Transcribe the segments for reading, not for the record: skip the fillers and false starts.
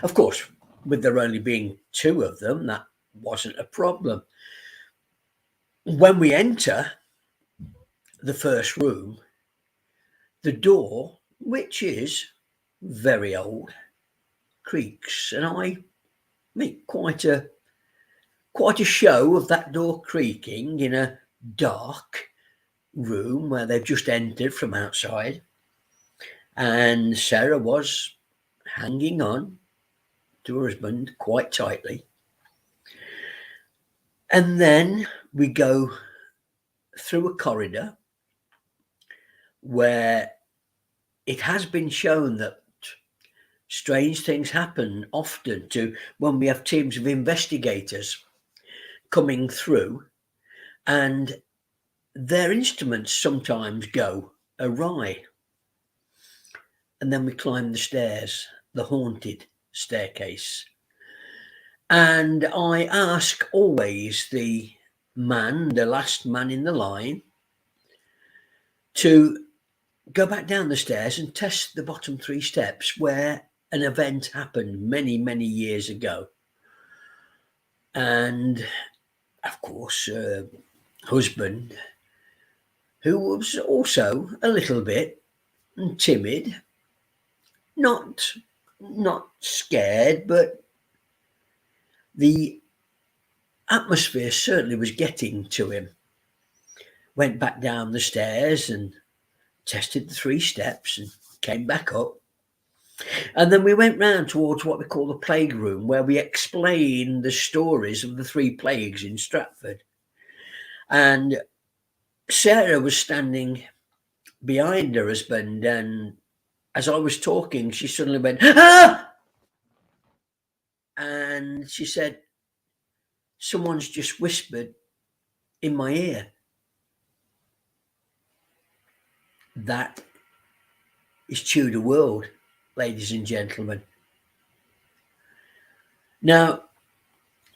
Of course, with there only being two of them, that wasn't a problem. When we enter the first room, the door, which is very old, creaks, and I make quite a show of that door creaking in a dark room where they've just entered from outside. And Sarah was hanging on to her husband quite tightly. And then we go through a corridor where it has been shown that strange things happen often to when we have teams of investigators coming through, and their instruments sometimes go awry. And then we climb the stairs, the haunted staircase. And I ask always the last man in the line, to go back down the stairs and test the bottom three steps where an event happened many, many years ago. And of course, husband, who was also a little bit timid, not not scared, but the atmosphere certainly was getting to him. Went back down the stairs and tested the three steps and came back up. And then we went round towards what we call the plague room, where we explain the stories of the three plagues in Stratford. And Sarah was standing behind her husband, and as I was talking, she suddenly went, "Ah!" And she said, "Someone's just whispered in my ear." That is Tudor World, ladies and gentlemen. Now,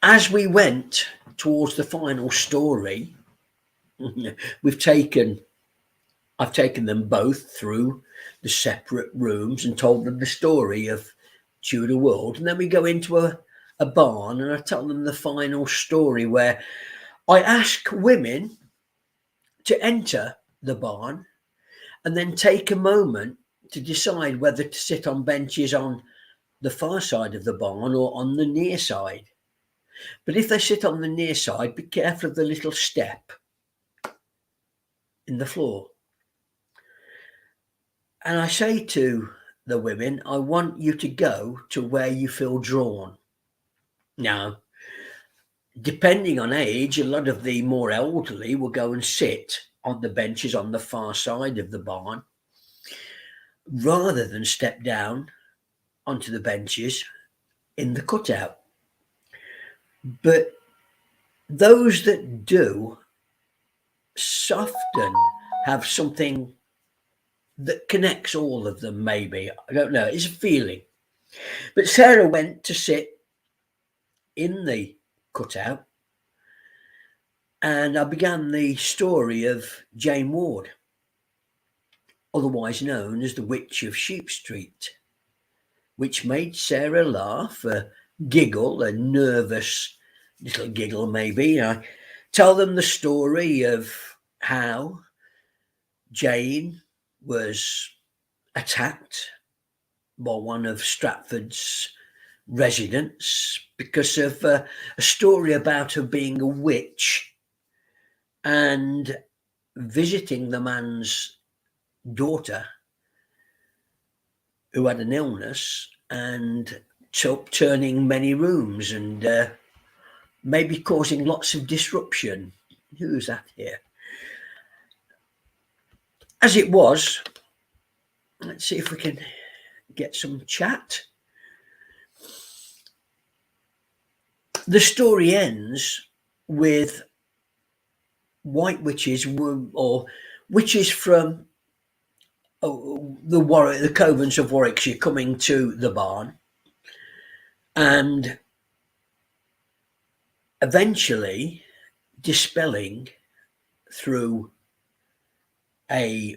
as we went towards the final story, we've taken I've taken them both through the separate rooms and told them the story of Tudor World. And then we go into a barn and I tell them the final story where I ask women to enter the barn and then take a moment to decide whether to sit on benches on the far side of the barn or on the near side. But if they sit on the near side, be careful of the little step in the floor. And I say to the women, I want you to go to where you feel drawn. Now, depending on age, a lot of the more elderly will go and sit on the benches on the far side of the barn rather than step down onto the benches in the cutout. But those that do often have something that connects all of them, maybe. I don't know. It's a feeling. But Sarah went to sit in the cutout, and I began the story of Jane Ward, otherwise known as the Witch of Sheep Street, which made Sarah laugh, giggle, a nervous little giggle maybe. I tell them the story of how Jane was attacked by one of Stratford's residents because of a story about her being a witch and visiting the man's daughter who had an illness and turning many rooms and maybe causing lots of disruption. Who's that here? As it was, let's see if we can get some chat. The story ends with white witches or witches from the Covens of Warwickshire coming to the barn and eventually dispelling through a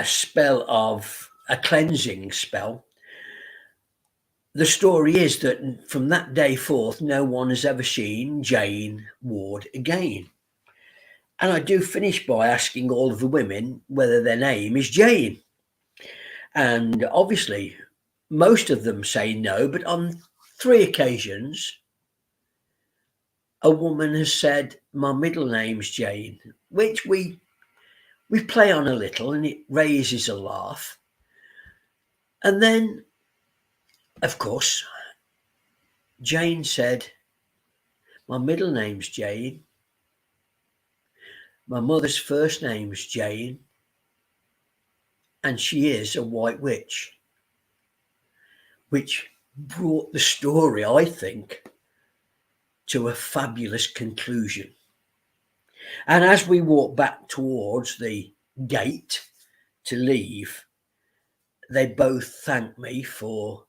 spell of a cleansing spell the story is that from that day forth, no one has ever seen Jane Ward again. And I do finish by asking all of the women whether their name is Jane. And obviously, most of them say no, but on 3 occasions, a woman has said, my middle name's Jane, which we play on a little and it raises a laugh. And then, of course, Jane said, my middle name's Jane. My mother's first name's Jane. And she is a white witch. Which brought the story, I think, to a fabulous conclusion. And as we walk back towards the gate to leave, they both thanked me for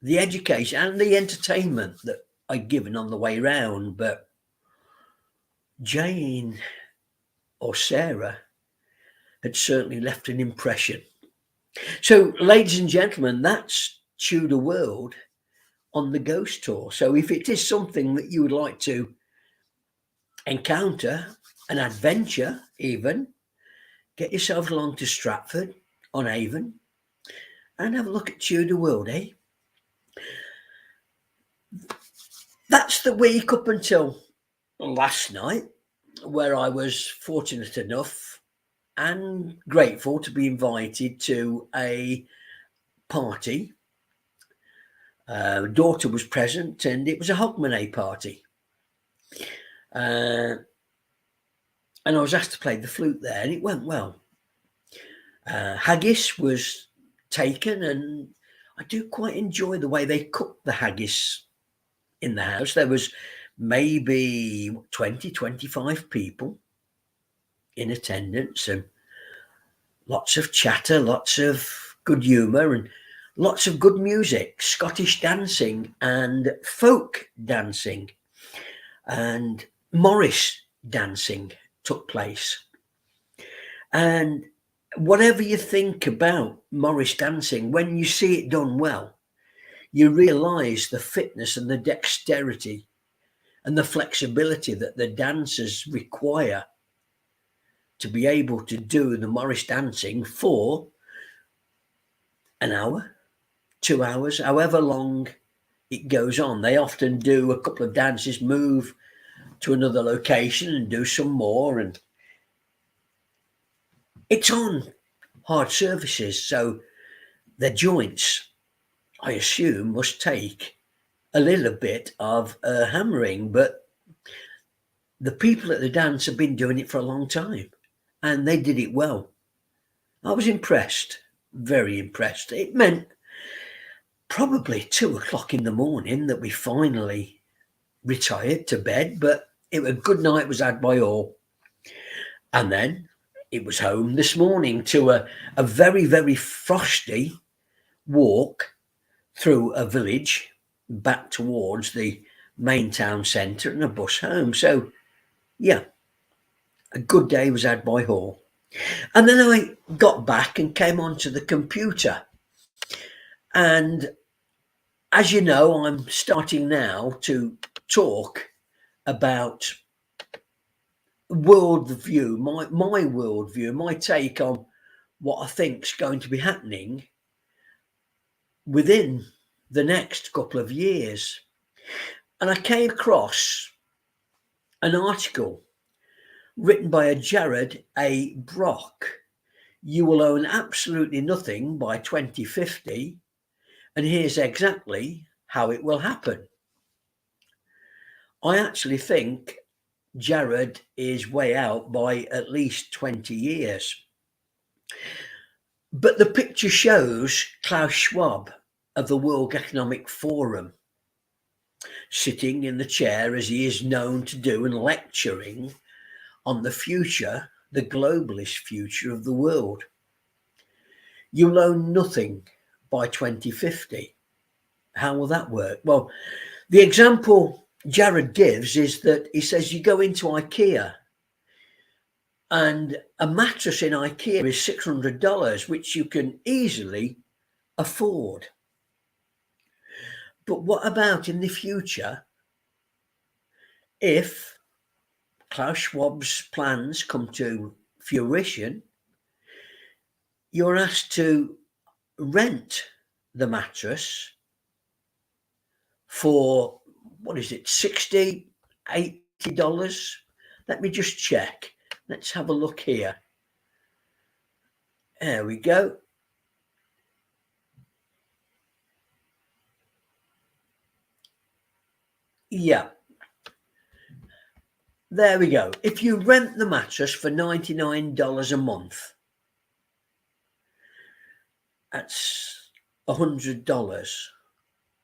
the education and the entertainment that I'd given on the way round. But Jane or Sarah had certainly left an impression. So, ladies and gentlemen, that's Tudor World on the ghost tour. So if it is something that you would like to encounter, an adventure even, get yourself along to Stratford on Avon and have a look at Tudor World, eh? That's the week up until last night, where I was fortunate enough and grateful to be invited to a party. Daughter was present and it was a Hogmanay party. And I was asked to play the flute there and it went well. Haggis was taken and I do quite enjoy the way they cooked the haggis in the house. There was maybe 20, 25 people in attendance and lots of chatter, lots of good humour and lots of good music, Scottish dancing and folk dancing and Morris dancing took place. And whatever you think about Morris dancing, when you see it done well, you realise the fitness and the dexterity and the flexibility that the dancers require to be able to do the Morris dancing for an hour, 2 hours, however long it goes on. They often do a couple of dances, move to another location and do some more. And it's on hard surfaces, so the joints, I assume, must take a little bit of hammering, but the people at the dance have been doing it for a long time and they did it well. I was impressed, very impressed. It meant probably 2 o'clock in the morning that we finally retired to bed, but a good night was had by all. And then it was home this morning to a very, very frosty walk through a village back towards the main town centre and a bus home. So, yeah, a good day was had by all. And then I got back and came onto the computer. And as you know, I'm starting now to talk about worldview, my worldview, my take on what I think is going to be happening within the next couple of years. And I came across an article written by a Jared A. Brock. You will own absolutely nothing by 2050, and here's exactly how it will happen. I actually think Jared is way out by at least 20 years. But the picture shows Klaus Schwab of the World Economic Forum sitting in the chair, as he is known to do, and lecturing on the future, the globalist future of the world. You'll own nothing by 2050. How will that work? Well, the example Jared gives is that he says you go into IKEA and a mattress in IKEA is $600, which you can easily afford. But what about in the future if Klaus Schwab's plans come to fruition? You're asked to rent the mattress for, what is it, $60, $80? Let me just check. Let's have a look here. There we go. Yeah. There we go. If you rent the mattress for $99 a month, that's $100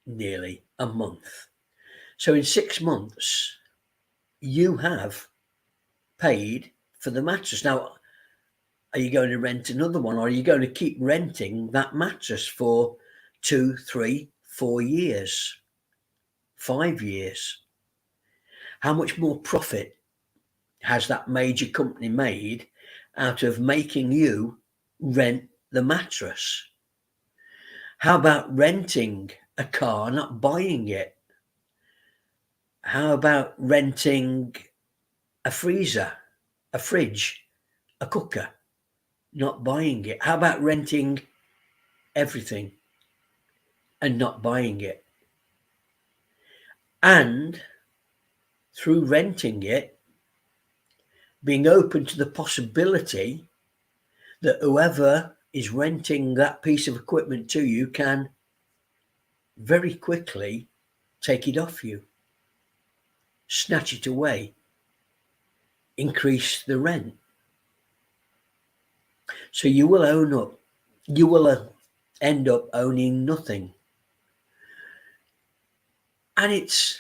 nearly a month. So in 6 months, you have paid for the mattress. Now, are you going to rent another one, or are you going to keep renting that mattress for 2, 3, 4 years, 5 years? How much more profit has that major company made out of making you rent the mattress? How about renting a car, not buying it? How about renting a freezer, a fridge, a cooker, not buying it? How about renting everything and not buying it? And through renting it, being open to the possibility that whoever is renting that piece of equipment to you can very quickly take it off you, snatch it away, increase the rent. So you will own up, you will end up owning nothing. And it's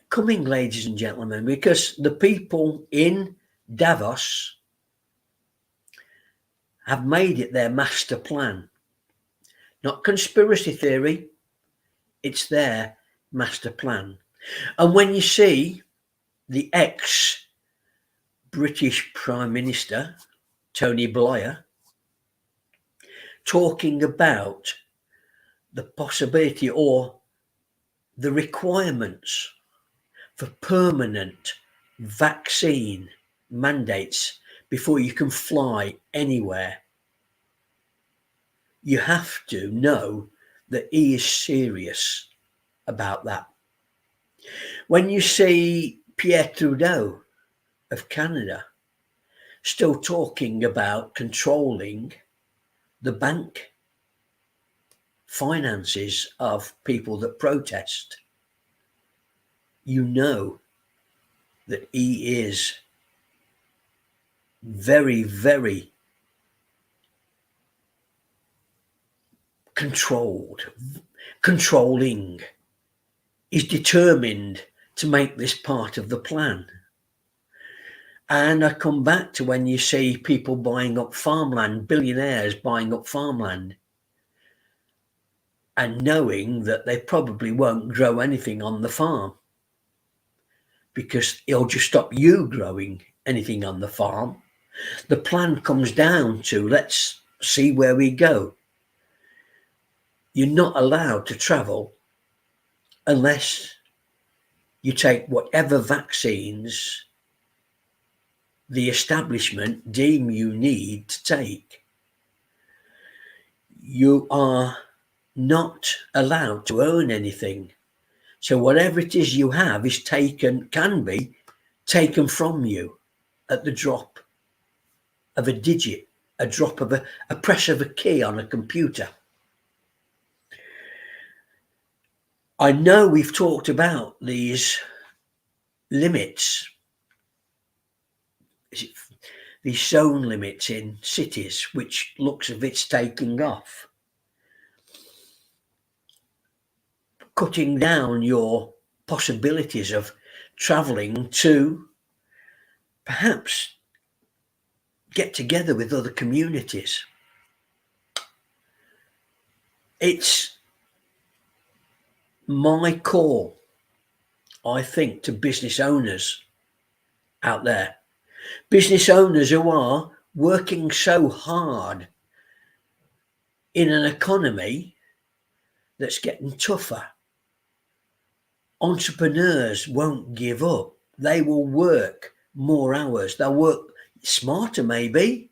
coming, ladies and gentlemen, because the people in Davos have made it their master plan. Not conspiracy theory, it's their master plan. And when you see the ex-British Prime Minister, Tony Blair, talking about the possibility or the requirements for permanent vaccine mandates before you can fly anywhere, you have to know that he is serious about that. When you see Pierre Trudeau of Canada still talking about controlling the bank finances of people that protest, you know that he is very, very controlling. He's determined to make this part of the plan. And I come back to when you see people buying up farmland, billionaires buying up farmland, and knowing that they probably won't grow anything on the farm because it'll just stop you growing anything on the farm. The plan comes down to, let's see where we go. You're not allowed to travel unless you take whatever vaccines the establishment deem you need to take. You are not allowed to own anything. So whatever it is you have is can be taken from you at the drop of a digit, a drop of a press of a key on a computer. I know we've talked about these limits, these zone limits in cities, which looks as if it's taking off, cutting down your possibilities of traveling to perhaps get together with other communities. It's my call, I think, to business owners out there, business owners who are working so hard in an economy that's getting tougher Entrepreneurs won't give up. They will work more hours. They'll work smarter maybe,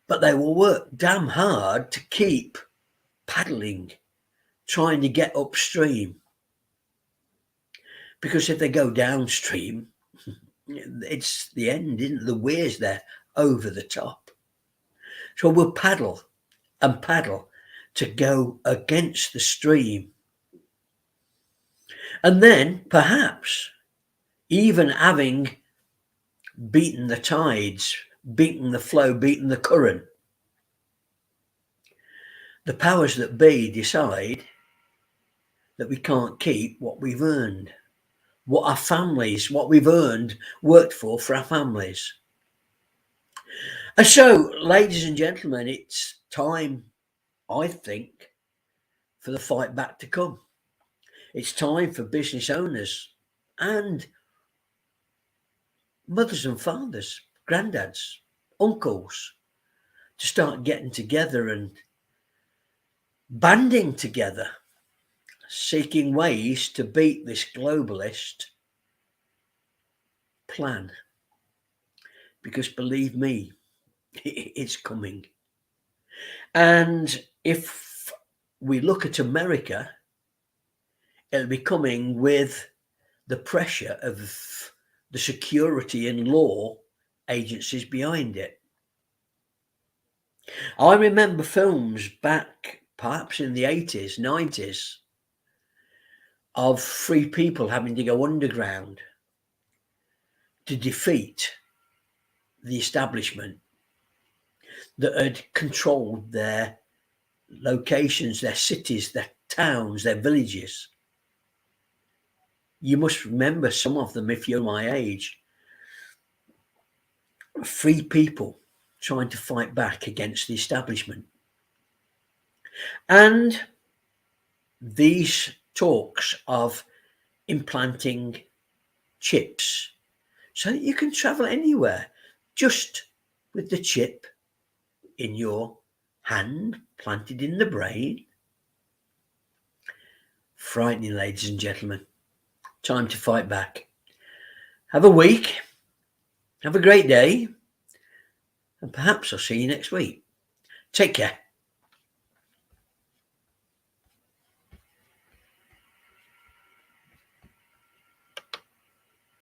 but they will work damn hard to keep paddling, trying to get upstream. Because if they go downstream, it's the end, isn't it? The weir's there over the top. So we'll paddle and paddle to go against the stream. And then perhaps even having beaten the tides, beaten the flow, beaten the current, the powers that be decide that we can't keep what we've earned, what our families, what we've earned, worked for our families. And so, ladies and gentlemen, it's time, I think, for the fight back to come. It's time for business owners and mothers and fathers, granddads, uncles to start getting together and banding together, seeking ways to beat this globalist plan. Because believe me, it's coming. And if we look at America, it'll be coming with the pressure of the security and law agencies behind it. I remember films back perhaps in the 80s, 90s of free people having to go underground to defeat the establishment that had controlled their locations, their cities, their towns, their villages. You must remember some of them if you're my age. Free people trying to fight back against the establishment. And these talks of implanting chips so that you can travel anywhere just with the chip in your hand, planted in the brain. Frightening, ladies and gentlemen. Time to fight back. Have a week. Have a great day. And perhaps I'll see you next week. Take care.